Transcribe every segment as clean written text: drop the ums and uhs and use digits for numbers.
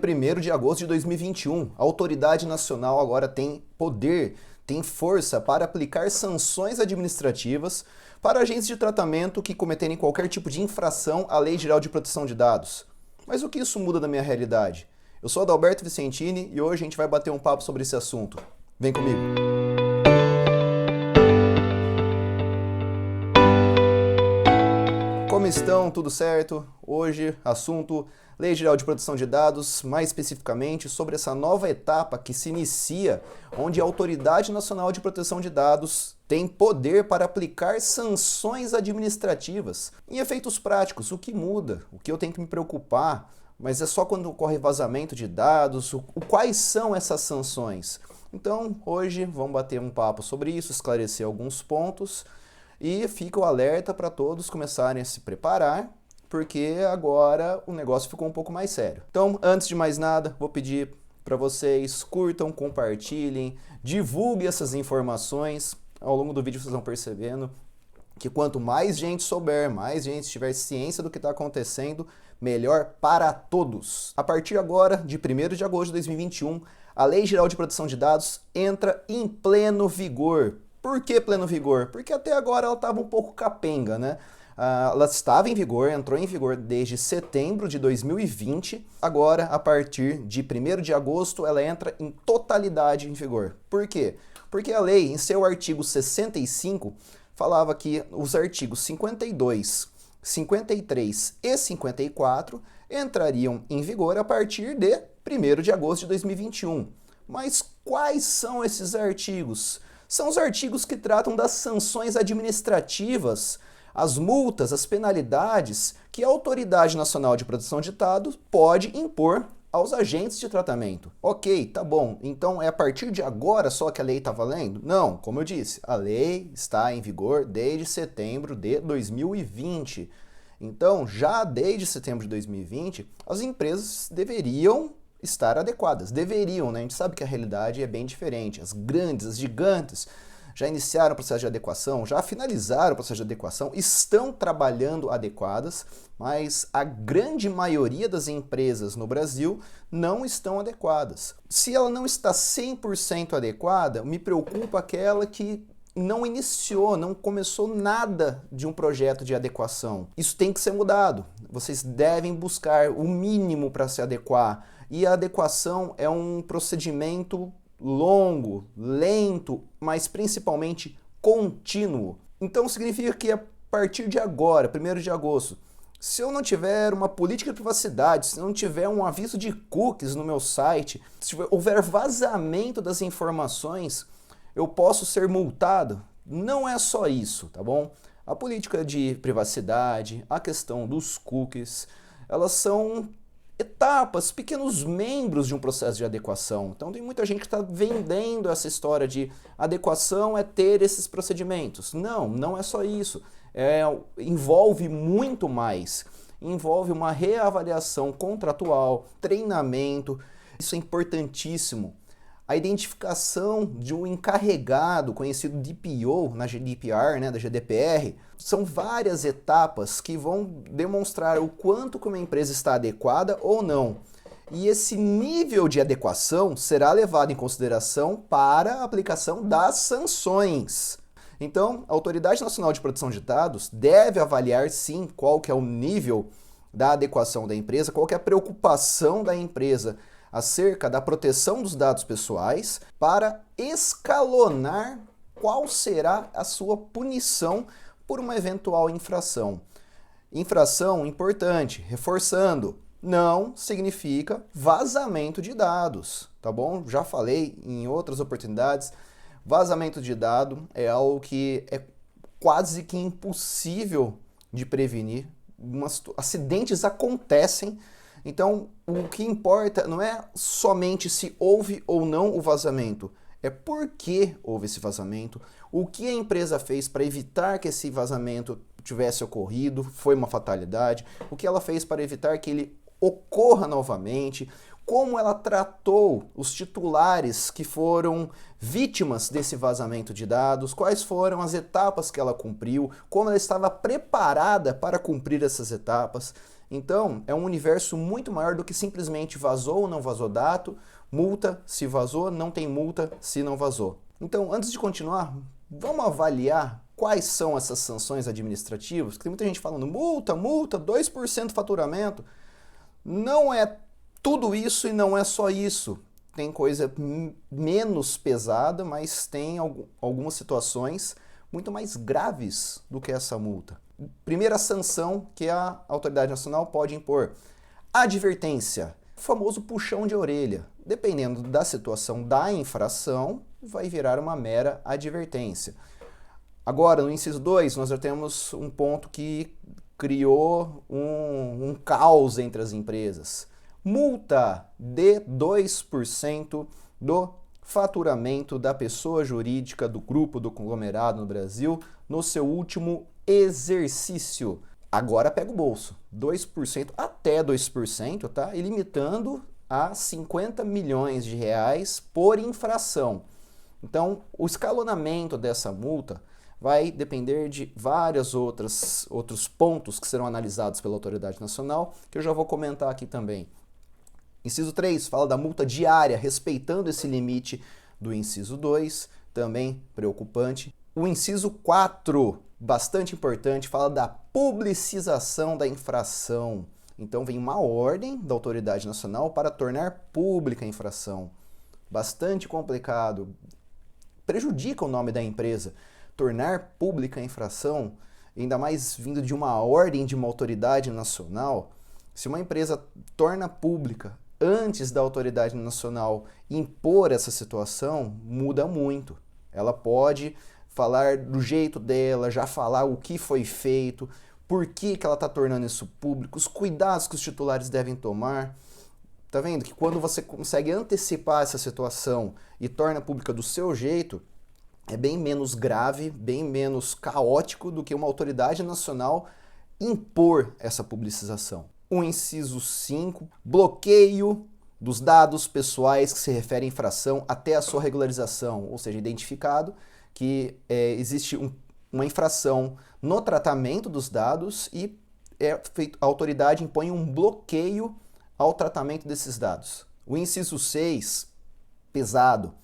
1º de agosto de 2021, a autoridade nacional agora tem poder, tem força para aplicar sanções administrativas para agentes de tratamento que cometerem qualquer tipo de infração à Lei Geral de Proteção de Dados. Mas o que isso muda na minha realidade? Eu sou Adalberto Vicentini e hoje a gente vai bater um papo sobre esse assunto. Vem comigo! Como estão? Tudo certo? Hoje, assunto Lei Geral de Proteção de Dados, mais especificamente sobre essa nova etapa que se inicia, onde a Autoridade Nacional de Proteção de Dados tem poder para aplicar sanções administrativas. Em efeitos práticos, o que muda? O que eu tenho que me preocupar? Mas é só quando ocorre vazamento de dados? Quais são essas sanções? Então, hoje vamos bater um papo sobre isso, esclarecer alguns pontos. E fica o alerta para todos começarem a se preparar, porque agora o negócio ficou um pouco mais sério. Então, antes de mais nada, vou pedir para vocês curtam, compartilhem, divulguem essas informações. Ao longo do vídeo vocês vão percebendo que quanto mais gente souber, mais gente tiver ciência do que está acontecendo, melhor para todos. A partir agora, de 1º de agosto de 2021, a Lei Geral de Proteção de Dados entra em pleno vigor. Por que pleno vigor? Porque até agora ela estava um pouco capenga, né? Ela estava em vigor, entrou em vigor desde setembro de 2020. Agora, a partir de 1º de agosto, ela entra em totalidade em vigor. Por quê? Porque a lei, em seu artigo 65, falava que os artigos 52, 53 e 54 entrariam em vigor a partir de 1º de agosto de 2021. Mas quais são esses artigos? São os artigos que tratam das sanções administrativas, as multas, as penalidades que a Autoridade Nacional de Proteção de Dados pode impor aos agentes de tratamento. Ok, tá bom, então é a partir de agora só que a lei está valendo? Não, como eu disse, a lei está em vigor desde setembro de 2020. Então, já desde setembro de 2020, as empresas deveriam estar adequadas. Deveriam, né? A gente sabe que a realidade é bem diferente. As grandes, as gigantes, já iniciaram o processo de adequação, já finalizaram o processo de adequação, estão trabalhando adequadas, mas a grande maioria das empresas no Brasil não estão adequadas. Se ela não está 100% adequada, me preocupa aquela que não iniciou, não começou nada de um projeto de adequação. Isso tem que ser mudado. Vocês devem buscar o mínimo para se adequar. E a adequação é um procedimento longo, lento, mas principalmente contínuo. Então significa que a partir de agora, 1º de agosto, se eu não tiver uma política de privacidade, se não tiver um aviso de cookies no meu site, se houver vazamento das informações, eu posso ser multado? Não é só isso, tá bom? A política de privacidade, a questão dos cookies, elas são etapas, pequenos membros de um processo de adequação. Então tem muita gente que está vendendo essa história de adequação é ter esses procedimentos. Não, não é só isso. Envolve muito mais. Envolve uma reavaliação contratual, treinamento. Isso é importantíssimo. A identificação de um encarregado, conhecido DPO, na GDPR, né, da GDPR, são várias etapas que vão demonstrar o quanto que uma empresa está adequada ou não. E esse nível de adequação será levado em consideração para a aplicação das sanções. Então, a Autoridade Nacional de Proteção de Dados deve avaliar, sim, qual que é o nível da adequação da empresa, qual que é a preocupação da empresa acerca da proteção dos dados pessoais para escalonar qual será a sua punição por uma eventual infração. Infração importante, reforçando, não significa vazamento de dados, tá bom? Já falei em outras oportunidades, vazamento de dado é algo que é quase que impossível de prevenir. Acidentes acontecem. Então, o que importa não é somente se houve ou não o vazamento, é por que houve esse vazamento, o que a empresa fez para evitar que esse vazamento tivesse ocorrido, foi uma fatalidade, o que ela fez para evitar que ele ocorra novamente, como ela tratou os titulares que foram vítimas desse vazamento de dados, quais foram as etapas que ela cumpriu, como ela estava preparada para cumprir essas etapas. Então, é um universo muito maior do que simplesmente vazou ou não vazou dado, multa se vazou, não tem multa se não vazou. Então, antes de continuar, vamos avaliar quais são essas sanções administrativas, porque tem muita gente falando multa, 2% do faturamento. Não é tudo isso e não é só isso. Tem coisa menos pesada, mas tem algumas situações muito mais graves do que essa multa. Primeira sanção que a autoridade nacional pode impor: advertência, o famoso puxão de orelha. Dependendo da situação da infração, vai virar uma mera advertência. Agora, no inciso 2, nós já temos um ponto que criou um caos entre as empresas. Multa de 2% do faturamento da pessoa jurídica do grupo do conglomerado no Brasil no seu último exercício. Agora pega o bolso, 2%, até 2%, tá? E limitando a 50 milhões de reais por infração. Então, o escalonamento dessa multa vai depender de outros pontos que serão analisados pela autoridade nacional, que eu já vou comentar aqui também. Inciso 3 fala da multa diária, respeitando esse limite do inciso 2, também preocupante. O inciso 4, bastante importante, fala da publicização da infração. Então vem uma ordem da autoridade nacional para tornar pública a infração. Bastante complicado. Prejudica o nome da empresa. Tornar pública a infração, ainda mais vindo de uma ordem de uma autoridade nacional. Se uma empresa torna pública antes da autoridade nacional impor essa situação, muda muito. Ela pode falar do jeito dela, já falar o que foi feito, por que ela está tornando isso público, os cuidados que os titulares devem tomar. Tá vendo que quando você consegue antecipar essa situação e torna pública do seu jeito, é bem menos grave, bem menos caótico do que uma autoridade nacional impor essa publicização. O inciso 5, bloqueio dos dados pessoais que se referem à infração até a sua regularização, ou seja, identificado que existe uma infração no tratamento dos dados e a autoridade impõe um bloqueio ao tratamento desses dados. O inciso 6, pesado,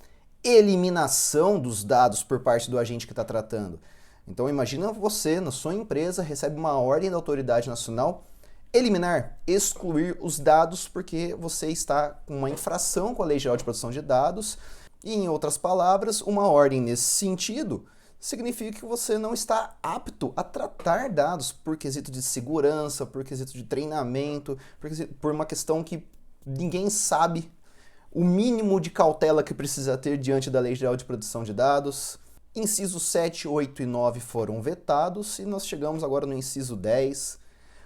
eliminação dos dados por parte do agente que está tratando. Então imagina você, na sua empresa, recebe uma ordem da autoridade nacional eliminar, excluir os dados porque você está com uma infração com a Lei Geral de Proteção de Dados e, em outras palavras, uma ordem nesse sentido significa que você não está apto a tratar dados por quesito de segurança, por quesito de treinamento, por uma questão que ninguém sabe o mínimo de cautela que precisa ter diante da Lei Geral de Proteção de Dados. Incisos 7, 8 e 9 foram vetados e nós chegamos agora no inciso 10,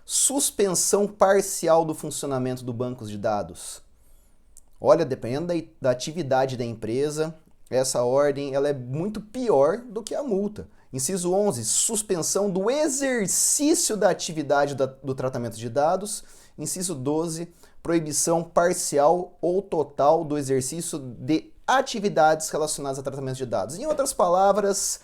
suspensão parcial do funcionamento do banco de dados. Olha, dependendo da atividade da empresa, essa ordem ela é muito pior do que a multa. Inciso 11, suspensão do exercício da atividade do tratamento de dados. Inciso 12, proibição parcial ou total do exercício de atividades relacionadas a tratamento de dados. Em outras palavras,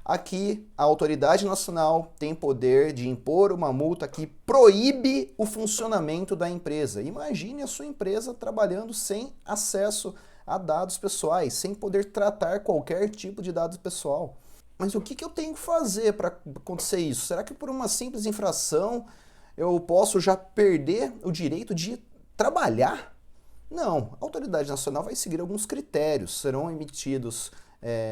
aqui a autoridade nacional tem poder de impor uma multa que proíbe o funcionamento da empresa. Imagine a sua empresa trabalhando sem acesso a dados pessoais, sem poder tratar qualquer tipo de dado pessoal. Mas o que eu tenho que fazer para acontecer isso? Será que por uma simples infração eu posso já perder o direito de trabalhar? Não, a autoridade nacional vai seguir alguns critérios, serão emitidos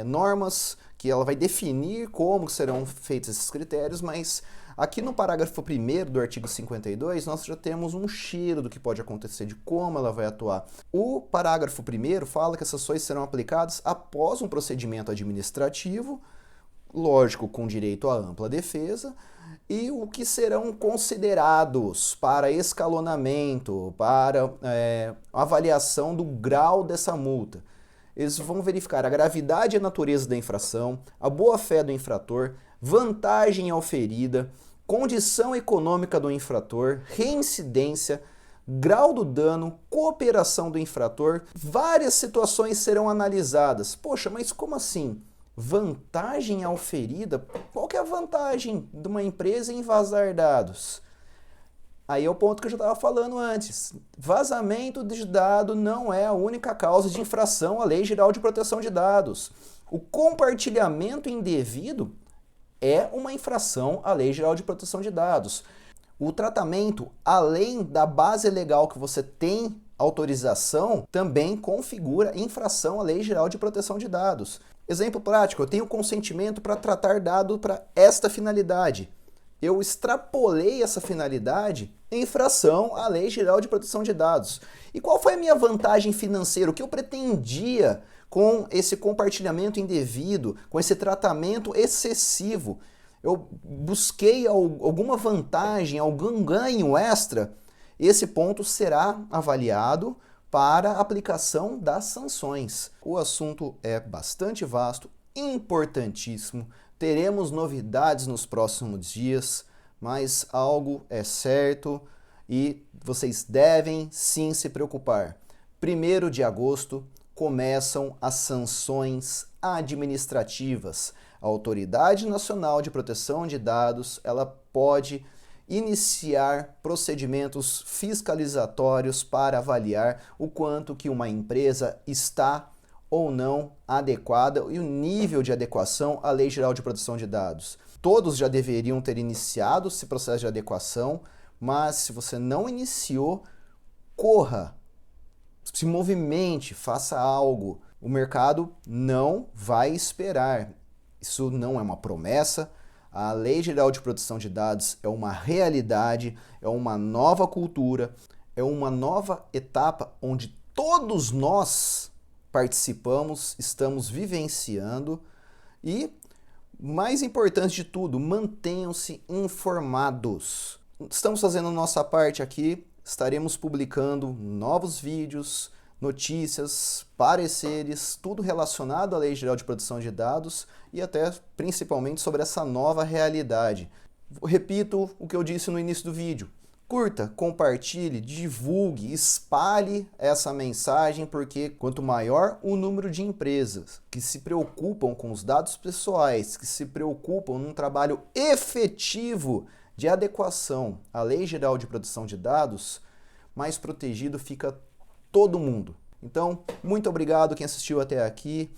normas que ela vai definir como serão feitos esses critérios, mas aqui no parágrafo 1º do artigo 52 nós já temos um cheiro do que pode acontecer, de como ela vai atuar. O parágrafo 1º fala que essas ações serão aplicadas após um procedimento administrativo, lógico, com direito à ampla defesa, e o que serão considerados para escalonamento, para avaliação do grau dessa multa. Eles vão verificar a gravidade e a natureza da infração, a boa-fé do infrator, vantagem auferida, condição econômica do infrator, reincidência, grau do dano, cooperação do infrator. Várias situações serão analisadas. Poxa, mas como assim? Vantagem auferida? Qual que é a vantagem de uma empresa em vazar dados? Aí é o ponto que eu já estava falando antes. Vazamento de dado não é a única causa de infração à Lei Geral de Proteção de Dados. O compartilhamento indevido é uma infração à Lei Geral de Proteção de Dados. O tratamento, além da base legal que você tem autorização, também configura infração à Lei Geral de Proteção de Dados. Exemplo prático, eu tenho consentimento para tratar dado para esta finalidade. Eu extrapolei essa finalidade em infração à Lei Geral de Proteção de Dados. E qual foi a minha vantagem financeira? O que eu pretendia com esse compartilhamento indevido, com esse tratamento excessivo? Eu busquei alguma vantagem, algum ganho extra? Esse ponto será avaliado para a aplicação das sanções. O assunto é bastante vasto, importantíssimo. Teremos novidades nos próximos dias, mas algo é certo e vocês devem sim se preocupar. 1º de agosto começam as sanções administrativas. A Autoridade Nacional de Proteção de Dados, ela pode iniciar procedimentos fiscalizatórios para avaliar o quanto que uma empresa está ou não adequada e o nível de adequação à Lei Geral de Proteção de Dados. Todos já deveriam ter iniciado esse processo de adequação, mas se você não iniciou, corra, se movimente, faça algo. O mercado não vai esperar. Isso não é uma promessa. A Lei Geral de Proteção de Dados é uma realidade, é uma nova cultura, é uma nova etapa onde todos nós participamos, estamos vivenciando e, mais importante de tudo, mantenham-se informados. Estamos fazendo a nossa parte aqui, estaremos publicando novos vídeos, notícias, pareceres, tudo relacionado à Lei Geral de Proteção de Dados e até principalmente sobre essa nova realidade. Repito o que eu disse no início do vídeo. Curta, compartilhe, divulgue, espalhe essa mensagem, porque quanto maior o número de empresas que se preocupam com os dados pessoais, que se preocupam num trabalho efetivo de adequação à Lei Geral de Proteção de Dados, mais protegido fica todo mundo. Então, muito obrigado quem assistiu até aqui.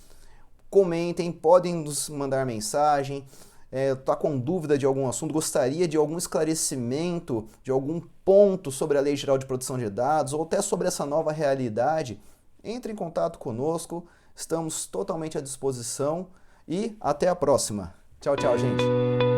Comentem, podem nos mandar mensagem. Está com dúvida de algum assunto, gostaria de algum esclarecimento, de algum ponto sobre a Lei Geral de Proteção de Dados ou até sobre essa nova realidade, entre em contato conosco, estamos totalmente à disposição e até a próxima. Tchau, tchau, gente!